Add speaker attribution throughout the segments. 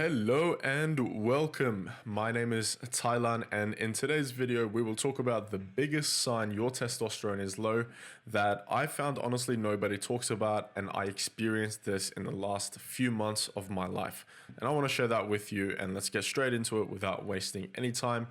Speaker 1: Hello and welcome. My name is Thailand, and in today's video we will talk about the biggest sign your testosterone is low that I found honestly nobody talks about, and I experienced this in the last few months of my life. And I want to share that with you, and let's get straight into it without wasting any time.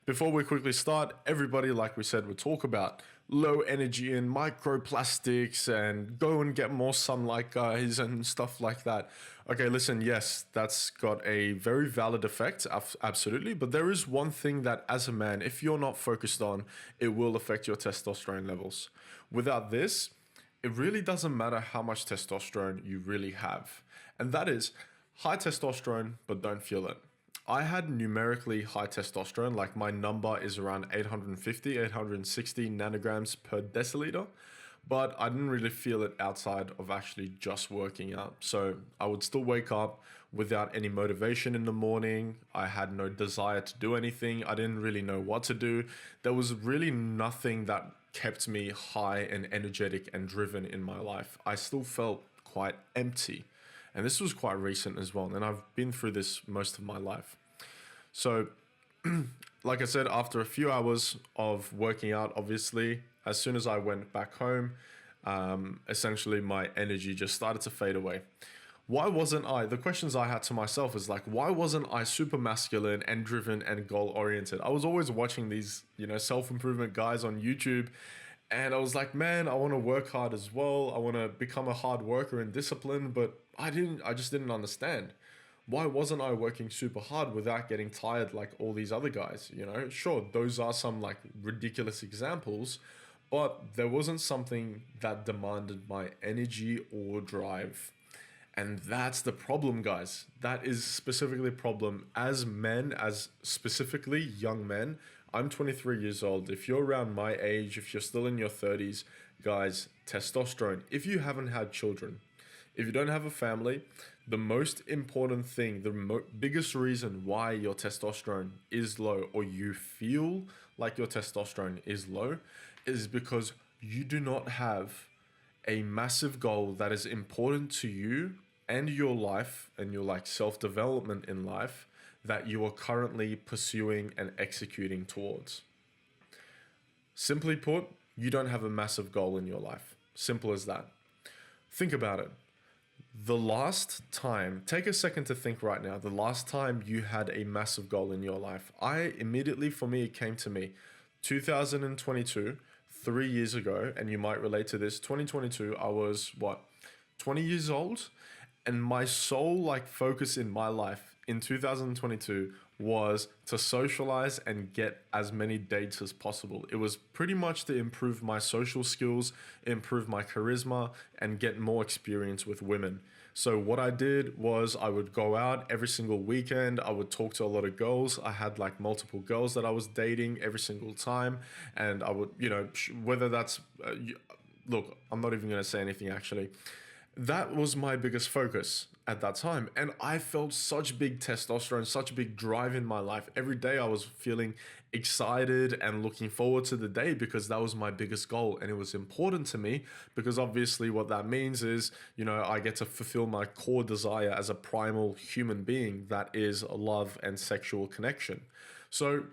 Speaker 1: Before we quickly start, everybody, like we said, would talk about low energy and microplastics and go and get more sunlight, guys, and stuff like that. Okay, listen, yes, that's got a very valid effect, absolutely. But there is one thing that, as a man, if you're not focused on, it will affect your testosterone levels. Without this, it really doesn't matter how much testosterone you really have. And that is high testosterone, but don't feel it. I had numerically high testosterone, like my number is around 850, 860 nanograms per deciliter, but I didn't really feel it outside of actually just working out. So I would still wake up without any motivation in the morning. I had no desire to do anything. I didn't really know what to do. There was really nothing that kept me high and energetic and driven in my life. I still felt quite empty. And this was quite recent as well. And I've been through this most of my life. So, like I said, after a few hours of working out, obviously, as soon as I went back home, essentially my energy just started to fade away. Why wasn't I? The questions I had to myself is like, why wasn't I super masculine and driven and goal oriented? I was always watching these, self-improvement guys on YouTube. And I was like, man, I want to work hard as well. I want to become a hard worker and disciplined, but I just didn't understand. Why wasn't I working super hard without getting tired like all these other guys? Sure, those are some like ridiculous examples, but there wasn't something that demanded my energy or drive. And that's the problem, guys. That is specifically a problem as men, as specifically young men. I'm 23 years old. If you're around my age, if you're still in your 30s, guys, testosterone, if you haven't had children, if you don't have a family, the most important thing, the biggest reason why your testosterone is low or you feel like your testosterone is low is because you do not have a massive goal that is important to you and your life and your like self-development in life that you are currently pursuing and executing towards. Simply put, you don't have a massive goal in your life. Simple as that. Think about it. The last time, take a second to think right now, the last time you had a massive goal in your life, for me, it came to me, 2022, 3 years ago, and you might relate to this, 2022, I was 20 years old? And my sole focus in my life in 2022 was to socialize and get as many dates as possible. It was pretty much to improve my social skills, improve my charisma, and get more experience with women. So what I did was I would go out every single weekend. I would talk to a lot of girls. I had multiple girls that I was dating every single time. And I would, whether that's, look, I'm not even going to say anything actually. That was my biggest focus at that time. And I felt such big testosterone, such a big drive in my life. Every day I was feeling excited and looking forward to the day because that was my biggest goal. And it was important to me because obviously what that means is, I get to fulfill my core desire as a primal human being, that is love and sexual connection. So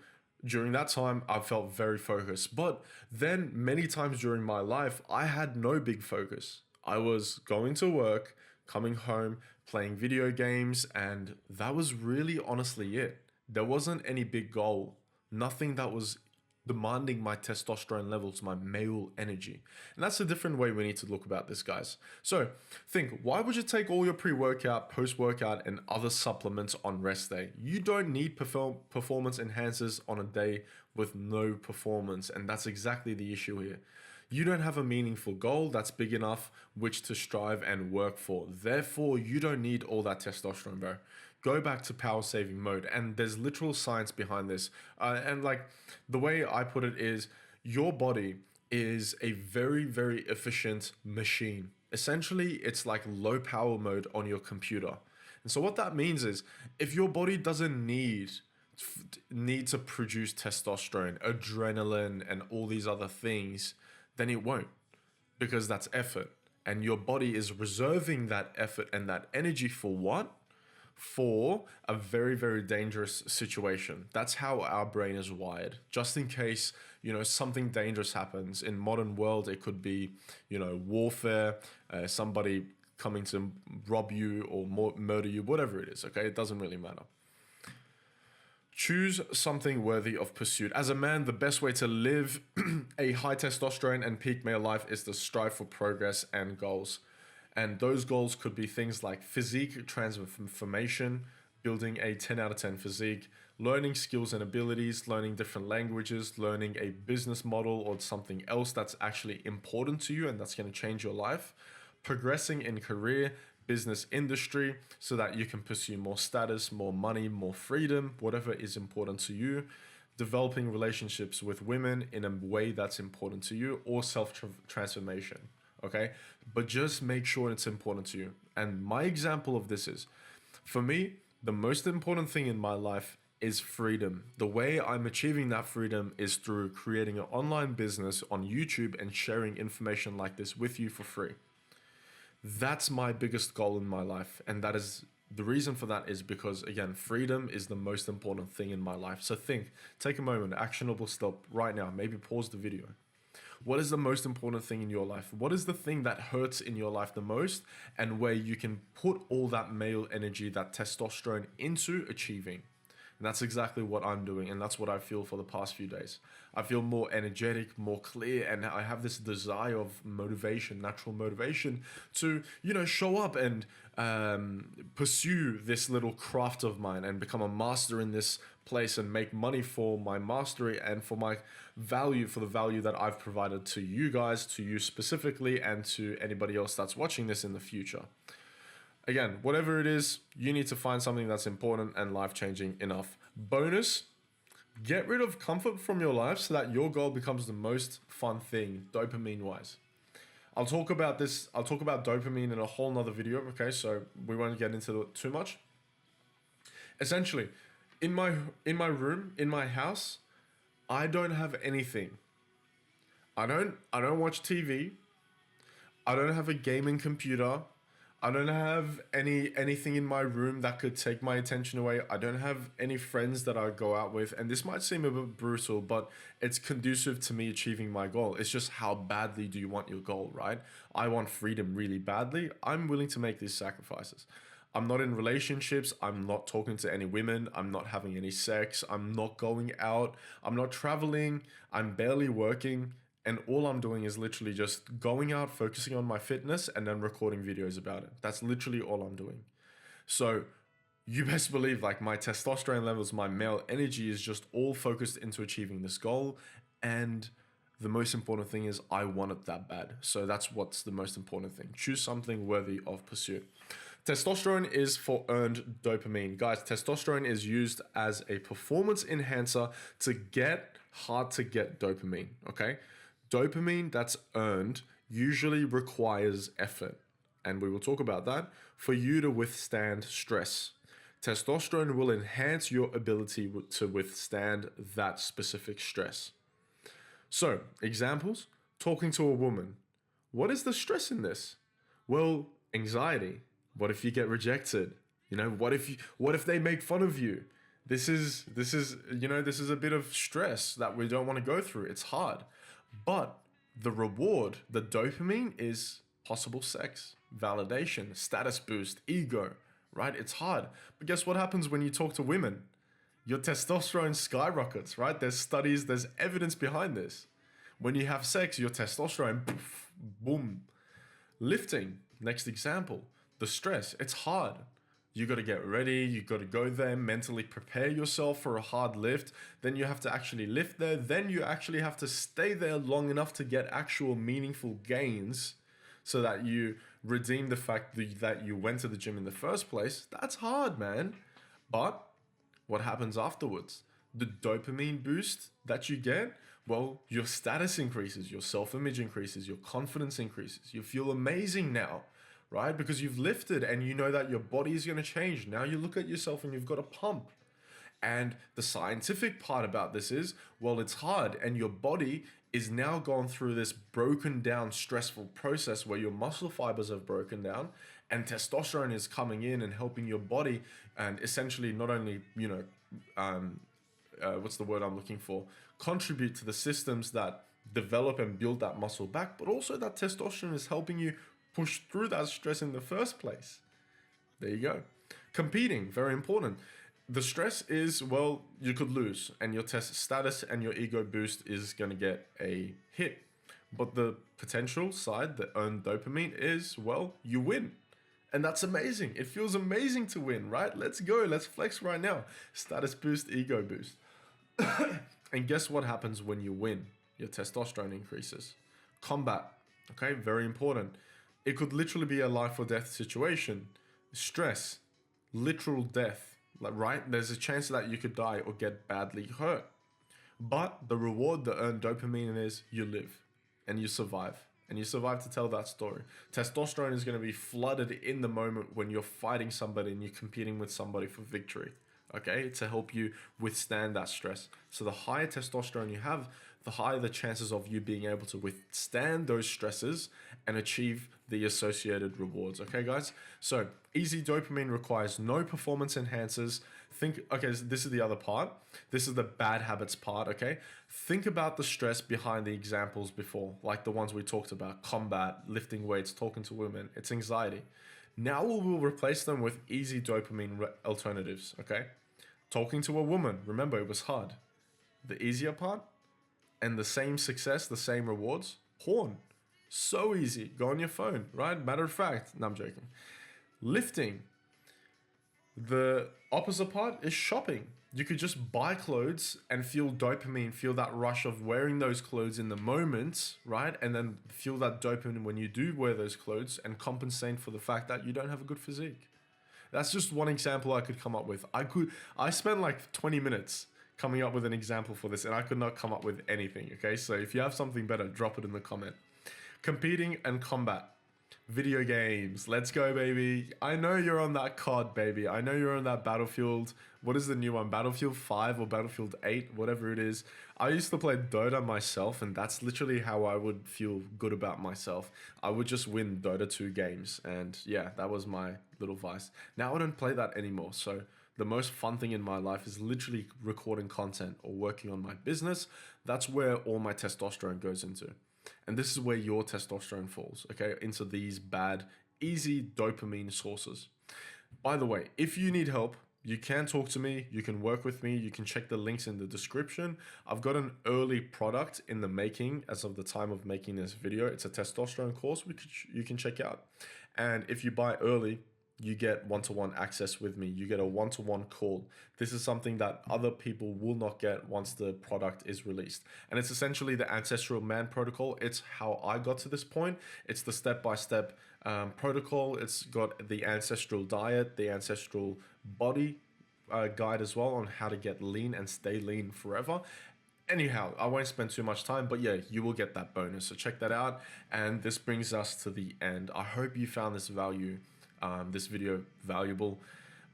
Speaker 1: during that time, I felt very focused. But then many times during my life, I had no big focus. I was going to work, coming home, playing video games, and that was really honestly it. There wasn't any big goal, nothing that was demanding my testosterone levels, my male energy. And that's a different way we need to look about this, guys. So think, why would you take all your pre-workout, post-workout, and other supplements on rest day? You don't need performance enhancers on a day with no performance, and that's exactly the issue here. You don't have a meaningful goal that's big enough which to strive and work for. Therefore, you don't need all that testosterone, bro. Go back to power saving mode. And there's literal science behind this. And the way I put it is your body is a very, very efficient machine. Essentially, it's like low power mode on your computer. And so what that means is if your body doesn't need to produce testosterone, adrenaline, and all these other things, then it won't, because that's effort. And your body is reserving that effort and that energy for what? for a very, very dangerous situation. That's how our brain is wired. Just in case, something dangerous happens. In modern world, it could be, warfare, somebody coming to rob you or murder you, whatever it is, okay? It doesn't really matter. Choose something worthy of pursuit. As a man, the best way to live a high testosterone and peak male life is to strive for progress and goals. And those goals could be things like physique transformation, building a 10 out of 10 physique, learning skills and abilities, learning different languages, learning a business model or something else that's actually important to you and that's going to change your life, progressing in career, business industry so that you can pursue more status, more money, more freedom, whatever is important to you, developing relationships with women in a way that's important to you, or self-transformation, okay? But just make sure it's important to you. And my example of this is, for me, the most important thing in my life is freedom. The way I'm achieving that freedom is through creating an online business on YouTube and sharing information like this with you for free. That's my biggest goal in my life. And that is the reason for that is because, again, freedom is the most important thing in my life. So take a moment, actionable stop right now, maybe pause the video. What is the most important thing in your life? What is the thing that hurts in your life the most and where you can put all that male energy, that testosterone into achieving? And that's exactly what I'm doing. And that's what I feel for the past few days. I feel more energetic, more clear, and I have this desire of motivation, natural motivation to, show up and pursue this little craft of mine and become a master in this place and make money for my mastery and for my value, for the value that I've provided to you guys, to you specifically, and to anybody else that's watching this in the future. Again, whatever it is, you need to find something that's important and life-changing enough. Bonus, get rid of comfort from your life so that your goal becomes the most fun thing, dopamine-wise. I'll talk about dopamine in a whole nother video, okay? So we won't get into it too much. Essentially, in my room, in my house, I don't have anything. I don't watch TV. I don't have a gaming computer. I don't have anything in my room that could take my attention away. I don't have any friends that I go out with. And this might seem a bit brutal, but it's conducive to me achieving my goal. It's just how badly do you want your goal, right? I want freedom really badly. I'm willing to make these sacrifices. I'm not in relationships. I'm not talking to any women. I'm not having any sex. I'm not going out. I'm not traveling. I'm barely working. And all I'm doing is literally just going out, focusing on my fitness, and then recording videos about it. That's literally all I'm doing. So you best believe like my testosterone levels, my male energy is just all focused into achieving this goal. And the most important thing is I want it that bad. So that's what's the most important thing. Choose something worthy of pursuit. Testosterone is for earned dopamine. Guys, testosterone is used as a performance enhancer to get hard to get dopamine, okay? Dopamine that's earned usually requires effort, and we will talk about that, for you to withstand stress. Testosterone will enhance your ability to withstand that specific stress. So, examples, talking to a woman. What is the stress in this? Well, anxiety. What if you get rejected? What if they make fun of you? This is a bit of stress that we don't want to go through. It's hard. But the reward, the dopamine, is possible sex, validation, status boost, ego, right? It's hard. But guess what happens when you talk to women? Your testosterone skyrockets, right? There's studies, there's evidence behind this. When you have sex, your testosterone, poof, boom. Lifting, next example, the stress, it's hard. You got to get ready, you got to go there, mentally prepare yourself for a hard lift. Then you have to actually lift there. Then you actually have to stay there long enough to get actual meaningful gains so that you redeem the fact that you went to the gym in the first place. That's hard, man. But what happens afterwards? The dopamine boost that you get, well, your status increases, your self-image increases, your confidence increases. You feel amazing now. Right? Because you've lifted and you know that your body is going to change. Now you look at yourself and you've got a pump. And the scientific part about this is, well, it's hard and your body is now gone through this broken down, stressful process where your muscle fibers have broken down And testosterone is coming in and helping your body and essentially not only, what's the word I'm looking for? Contribute to the systems that develop and build that muscle back, but also that testosterone is helping you push through that stress in the first place. There you go. Competing, very important. The stress is, well, you could lose and your test status and your ego boost is going to get a hit. But the potential side, the earned dopamine is, well, you win. And that's amazing. It feels amazing to win, right? Let's go. Let's flex right now. Status boost, ego boost. And guess what happens when you win? Your testosterone increases. Combat, okay? Very important. It could literally be a life or death situation. Stress, literal death, right? There's a chance that you could die or get badly hurt. But the reward, the earned dopamine is you live and you survive. And you survive to tell that story. Testosterone is going to be flooded in the moment when you're fighting somebody and you're competing with somebody for victory. Okay, to help you withstand that stress. So the higher testosterone you have, the higher the chances of you being able to withstand those stresses and achieve the associated rewards. Okay, guys? So easy dopamine requires no performance enhancers. Okay, so this is the other part. This is the bad habits part, okay? Think about the stress behind the examples before, like the ones we talked about: combat, lifting weights, talking to women. It's anxiety. Now we will replace them with easy dopamine alternatives, okay? Talking to a woman, remember it was hard. The easier part and the same success, the same rewards, porn. So easy, go on your phone, right? Matter of fact, no, I'm joking. Lifting, the opposite part is shopping. You could just buy clothes and feel dopamine, feel that rush of wearing those clothes in the moment, right? And then feel that dopamine when you do wear those clothes and compensate for the fact that you don't have a good physique. That's just one example I could come up with. I spent like 20 minutes coming up with an example for this and I could not come up with anything, okay? So if you have something better, drop it in the comment. Competing and combat. Video games. Let's go, baby. I know you're on that COD, baby. I know you're on that Battlefield. What is the new one? Battlefield 5 or Battlefield 8, whatever it is. I used to play Dota myself, and that's literally how I would feel good about myself. I would just win Dota 2 games, and yeah, that was my little vice. Now I don't play that anymore, so the most fun thing in my life is literally recording content or working on my business. That's where all my testosterone goes into. And this is where your testosterone falls, okay, into these bad, easy dopamine sources. By the way, if you need help, you can talk to me, you can work with me, you can check the links in the description. I've got an early product in the making as of the time of making this video. It's a testosterone course you can check out. And if you buy early, you get one-to-one access with me. You get a one-to-one call. This is something that other people will not get once the product is released. And it's essentially the Ancestral Man Protocol. It's how I got to this point. It's the step-by-step protocol. It's got the ancestral diet, the ancestral body guide as well on how to get lean and stay lean forever. Anyhow, I won't spend too much time, but yeah, you will get that bonus. So check that out. And this brings us to the end. I hope you found this video valuable.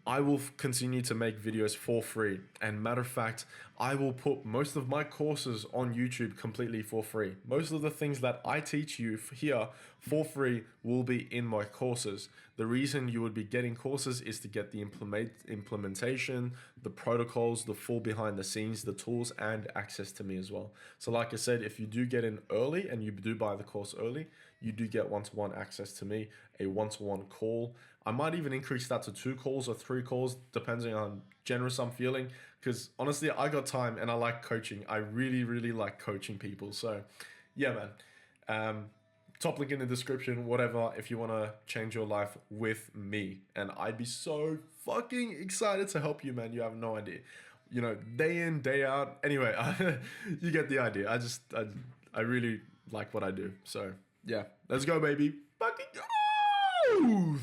Speaker 1: I will continue to make videos for free, and matter of fact, I will put most of my courses on YouTube completely for free. Most of the things that I teach you here for free will be in my courses. The reason you would be getting courses is to get the implementation, the protocols, the full behind the scenes, the tools, and access to me as well. So like I said, if you do get in early and you do buy the course early, you do get one-to-one access to me, a one-to-one call. I might even increase that to 2 calls or 3 calls, depending on generous I'm feeling. Because honestly, I got time and I like coaching. I really, really like coaching people. So yeah, man. Top link in the description, whatever, if you want to change your life with me. And I'd be so fucking excited to help you, man. You have no idea. You know, day in, day out. Anyway, you get the idea. I really like what I do. So yeah, let's go, baby. Fucking go!